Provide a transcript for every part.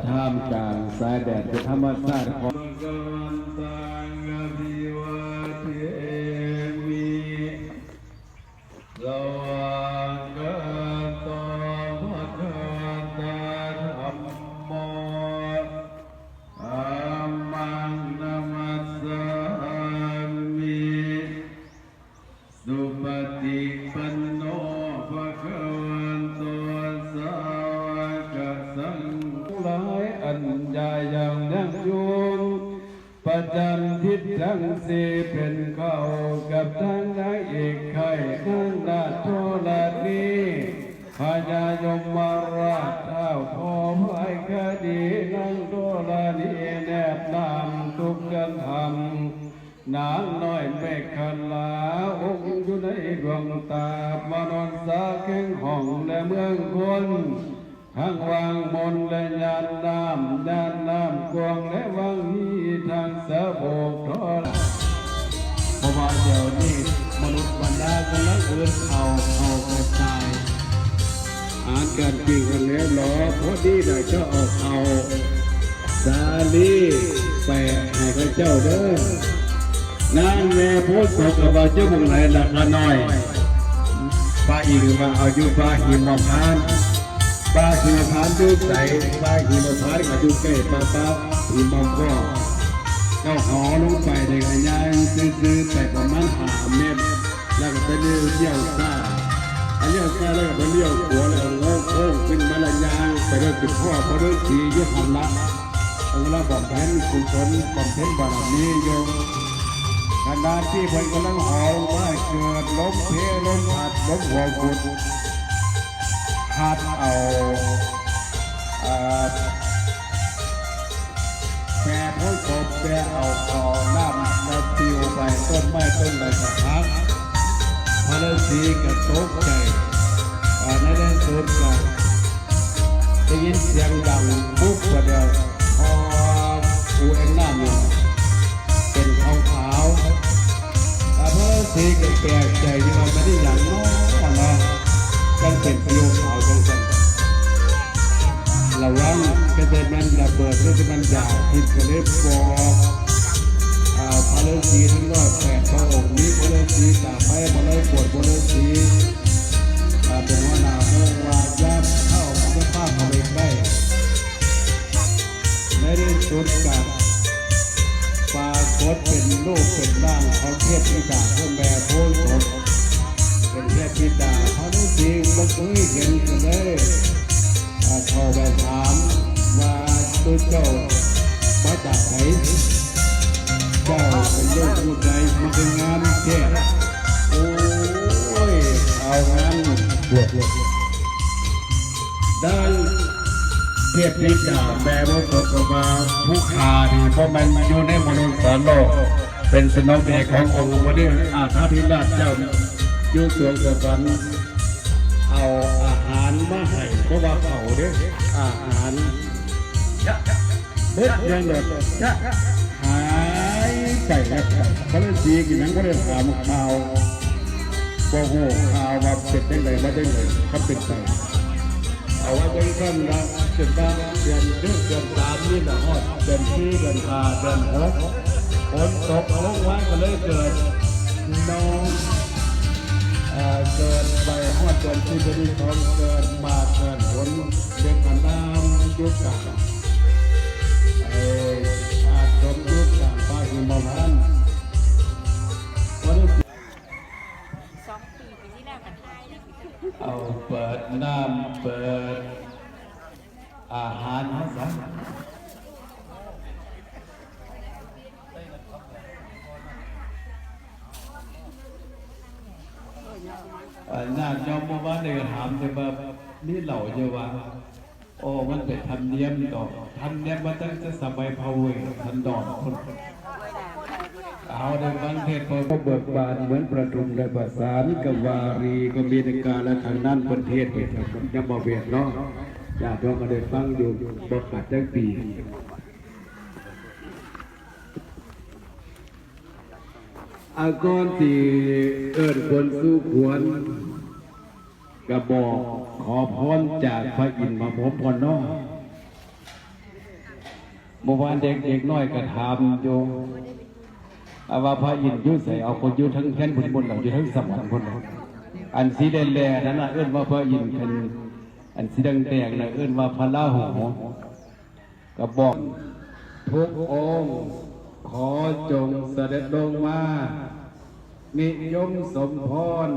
ท่ามกลางสายแดดเป็นธรรมชาติของสุปฏิปันโนภะคะวันโตสาวกสังฆหลายอันใหญ่อย่างยั่งยืนประจำทิศทั้งสี่เป็นเข้ากับทั้งนางเอกไข่ทั้งนาโทลานีพญายมราชเท้าพอไว้คดีนางโทลานีแนบนำทุกกันทำนางน้อยเมฆขลาองค์อยู่ในดวงตามานอนสาแข้งห้องและเมืองคนทั้งวางมนและยานน้ำกวงและวังฮีทางสะโบกทอดเพราะว่าเดี๋ยวนี้มนุษย์บรรดากำลังเอื้อนเขากระจายอ่านการกินกันแล้วหรอพอดีได้เจ้าออกเอาสาลีแปะให้พระเจ้าเด้อนางแม่พูดตกกับเจ้าบุญไหลหลักน้อยป้าอีหรือว่าเอาอยู่ป้าหิมพานป้าหิมพานดูใสป้าหิมพานก็ดูใกล้ป้าหิมพ่อเจ้าหอลงไปในกระยางซื้อแต่ประมาณ5 เมตรแล้วก็ไปเลี้ยวซ่าเลี้ยวซ่าแล้วก็ไปเลี้ยวหัวแล้วโค้งขึ้นมาละยางไปเรื่องจุดพ่อพอเรื่องทียุหันละเราบอกแผนคุณชนบอกแผนบารมีโยขณะที่เพิ่นกำลังหอลงมาเกิดล้มเพล้มหัดล้มหัวกุดหัดเอาแปรพ้นศพแปรเอาคอน้ำแล้วปิวไปต้นไม้ต้นใบสักพักพระฤาษีก็ตกใจในเรื่องสุดก็ได้ยินเสียงดังปุ๊บก็เดียวพออูเอ็นน้ำเนี่ยเป็นขาวแต่เพื่อสีก็แปลกใจที่มันไม่ได้อย่างน้อยนะกันเป็นผิวขาวจังสันระวังก็จะมันระเบิดก็จะมันหยาบทิพย์ก็เลยบอกพระฤาษีทั้ง8 พระองค์นี้พระฤาษีตาไปพระฤาษีปวดพระฤาษีเป็นหัวหน้าเมืองวาญาเข้าพระป้าเขาเลยได้ไม่ได้สุดกับปรากฏเป็นรูปเป็นร่างของเทพธิดาเพื่อแม่โพธิ์ศพเป็นเทพธิดาพระฤาษีมันเคยเห็นกันเลยเขาไปถามว่าตัวเจ้ามาจากไหนเจ้าเป็นโยมผู้ใดมันเป็นงานแค่โอ้ยเอางานบวชได้เทพธิดาแม่โพธิ์ศพก็มาผู้ขาดีเพราะมันอยู่ในมนุษย์สารโลกเป็นสนองเอกขององค์พระเดชอาถรรพ์ราชเจ้าอยู่สวงสวรรค์เอาอาหารมาให้เพราะว่าเขาเด้ออาหารเบิดยังเด็ดหายไปแล้วพระฤาษีกินนั้นก็เลยถามข่าวโกหกข่าวว่าเป็นยังไงว่ายังไงเขาเป็นไปเอาไว้เป็นขั้นนะเดือน3นี่นะฮอดเดือน4เดือน5เดือน6ฝนตกลงไว้ก็เลยเกิดน้องเกิดใบหอดเกิดที่บริสุทธิ์เกิดมาเกิดผลเด็กกันน้ำยุคกลางอาจมยุคกลางป้าหิมพานต์2 ปีที่แล้วกันได้เอาเปิดน้ำเปิดอาหารให้สักญาติโยมเมื่อวานได้ถามแต่ว่านี่เหล่าเยาวะโอ้มันเป็นธรรมเนียมต่อธรรมเนียมมาตั้งแต่สมัยพระเวททันดอนคนเอาในบางเทศพอเบิกบานเหมือนประทุมได้ประสานกับวารีก็มีในการและทางนั้นประเทศเหตุยังบ่เวียดเนาะญาติโยมมาได้ฟังอยู่บ่ขาดจังปีอากรที่เอิ้นคนสู้ขวนกระบอกขอพรจากพระอินทร์มาพบพรน้อง เมื่อวานเด็กน้อยก็ถามโยว่าพระอินทร์ยุ่ใส่เอาคนยุ่ทั้งแค้นบนเราอยู่ทั้งสวรรค์คนอันสีแดงนั่นน่ะเอื้นว่าพระอินทร์เป็นอันสีแดงน่ะเอื้นว่าพระราหูก็บอกทุกองค์ขอจงเสด็จลงมานิยมสมพร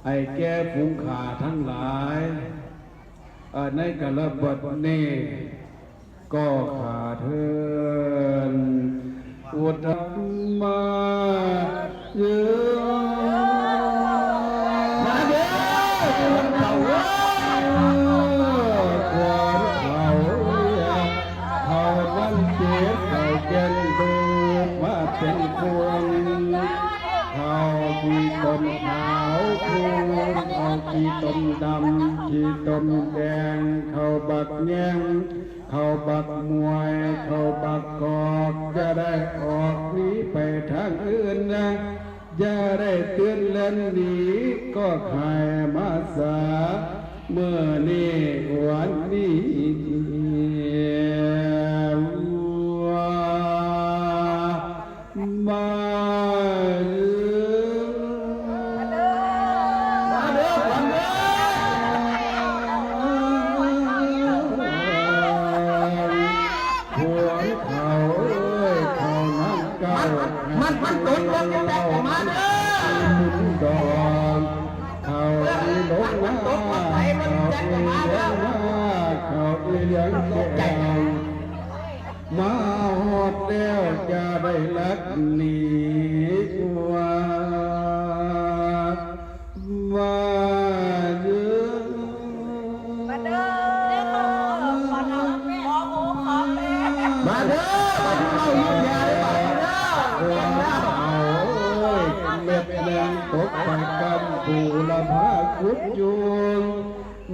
ให้แก่ฝูงข่าทั้งหลายในกระบทนี้ก็ขาเทินอุตมาเยมาเด้อเขาขวานเขาวันเจ็บเขาเย็นดูมาเป็นคนเขาขี้ต้มขาวคูเขาขี้ต้มดำขี้ต้มแดงเขาบักแยงเขาบักมวยเขาบักกอกจะได้ออกหนีไปทางอื่นนะอย่าได้เตือนเล่นหนีก็ใครมาสาเมื่อนี้วันนี้มามันตดลงจะแตกออกมาเด้อดอนเขาอีหลงหน้าเขาอีเลี้ยงแก่มาหอดแล้วจะได้ลักหนีว่ามาเยอะมาเด้อมาเด้อขอหูขอแม่มาเด้อมาดูเราอยู่ยาได้ป่ะเม็ดแดงตกไปกำปูละพาคุดยุง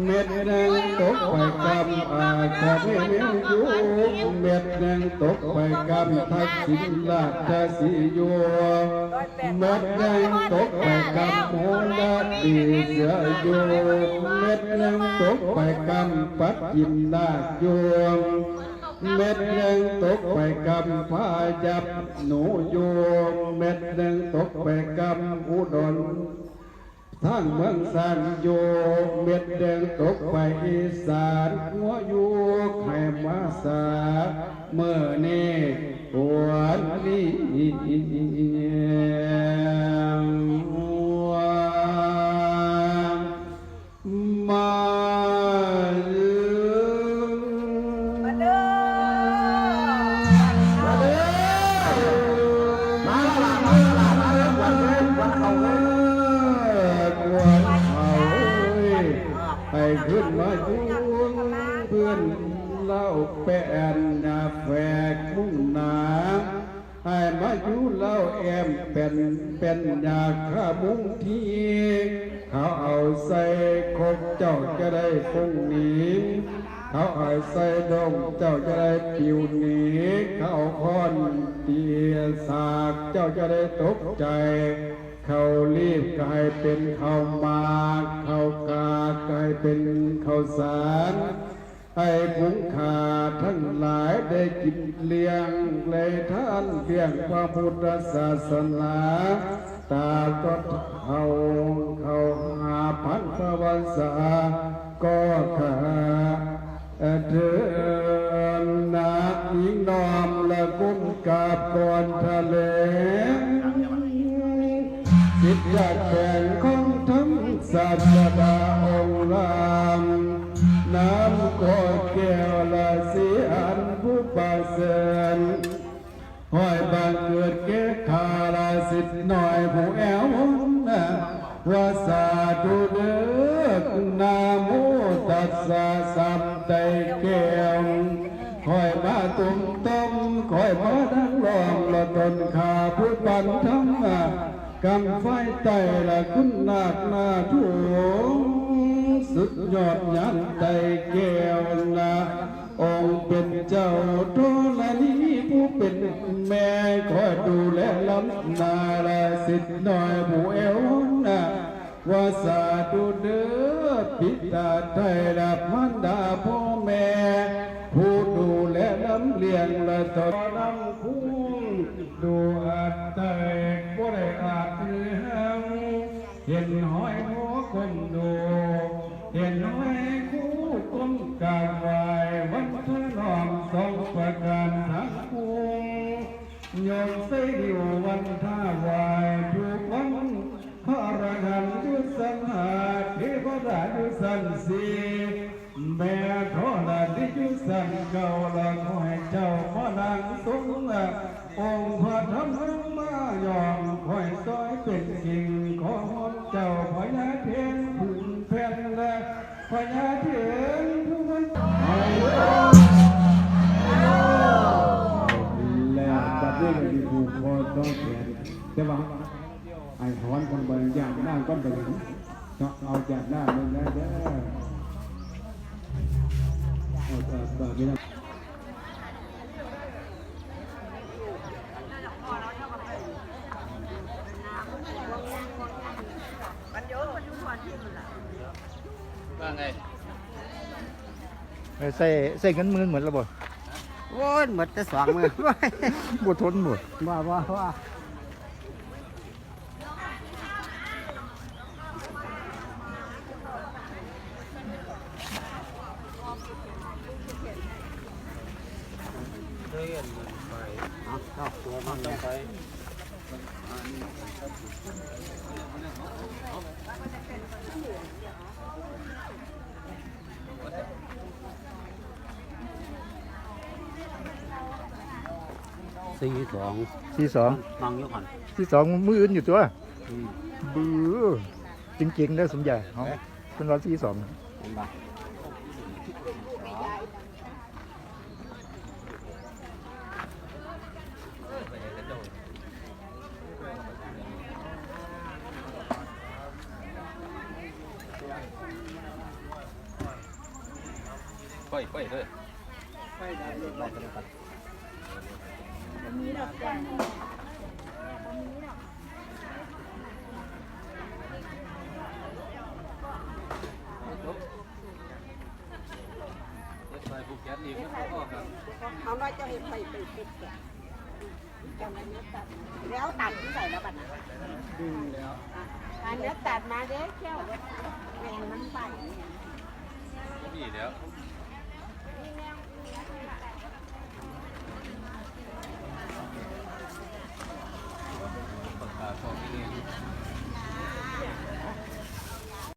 เม็ดแดงตกไปกำอาจจะไม่เลี้ยงยุงเม็ดแดงตกไปกำทักษิณราชสีโยเม็ดแดงตกไปกำโมลาตีเสือโยเม็ดแดงตกไปกำปัดยินนาคโยเม็ดแดงตกไปกำพาจับหนูโยมเม็ดแดงตกไปกำอุดรทั้งเมืองสันโยเม็ดแดงตกไปอีสานหัวอยู่ไข่มาสาเมื่อนี้วันนี้มาขึ้นมาจุงเพื่อนเล่าแป้นนาแฝกมุ่งหนาให้มาอยู่เล่าแอมเป็นยาข้ามุ้งที่เขาเอาใส่คบเจ้าจะได้ฟุ้งหนีเขาเอาใส่ดงเจ้าจะได้ปิวหนีเขาเอาค้อนเตียสากเจ้าจะได้ตกใจเขารีบกลายเป็นข้าวหมากข้าวกากลายเป็นข้าวสารให้ผงขาทั้งหลายได้กินเลี้ยงเลยท่านเพียงพระพุทธศาสนาตาก็เขา5,000 พระวรรษาก็ขาเถิดนาอีน้อมละกุมกาบก่อนทะเลจิตอยากแข่งของทั้งศาสดาองค์รามน้ำก็แก้วละสีอันผู้ปาเสนห้อยบางเกิดเกศขาลาสิทธิ์หน่อยผู้แอวนะว่าสาธุเด้อนาโมตัสสะสัมไตแก้วคอยมาตุ่มต้มคอยมาดังลองละตนขาผู้ปันทั้งกำไฟไตละคุณนาคนาทุ่งสุดยอดยันไตแก้วนะองค์เป็นเจ้าโทลนีผู้เป็นแม่คอยดูแลลำนาละสิทธิ์น้อยผู้เอวนะว่าสาธุเด้อปิตาไทยละมันดาพ่อแม่ผู้ดูแลล เลี้ยงละตนน้ำคุ้งดูอัดเตยบ่ได้อาจเลี้ยงเห็นหอยหัวคนดูเห็นหอยคู่ต้นกาไว้วันพระนอมสองประการทั้งคุ้งยอมใส่ดิววันท่าวายถูกวันพระรหันยุสังหาเทวดายุสันสีแม่ทอดาดิยุสันเก่าละขอให้เจ้ามานังสงฆ์องค์พระธรรมมายอมคอยซอยเป็นกิ่งของเจ้าพญาเทนผืนแผ่นและพญาเทนทุกวันแล้วบัดนี้ก็มีผูกคอต้องแขนแต่ว่าไอ้ถอนคนบริจาคหน้าก้อนไปถึงเอาจากหน้าเลยนะเด้อเอาจากนี้นะว่าไง ใส่เงินหมื่นเหมือนระบบ โอ้ยหมดแต่สองมือ บททนหมด ว่าเอาตัวมันต้องไป42 ฟังอยู่ก่อน 42มืออื่นอยู่ตัวบื้อจริงๆได้สมใหญ่เขาเป็นร้อย42 เห็นปะ ค่อยเลย เอาน้อยจะให้ไปติดกันจังนั้นตัดแล้วตัดที่ใส่แล้วบัดนะดึงแล้วอันนี้ตัดมาเด้แค่แมงมันไป นี่แล้ว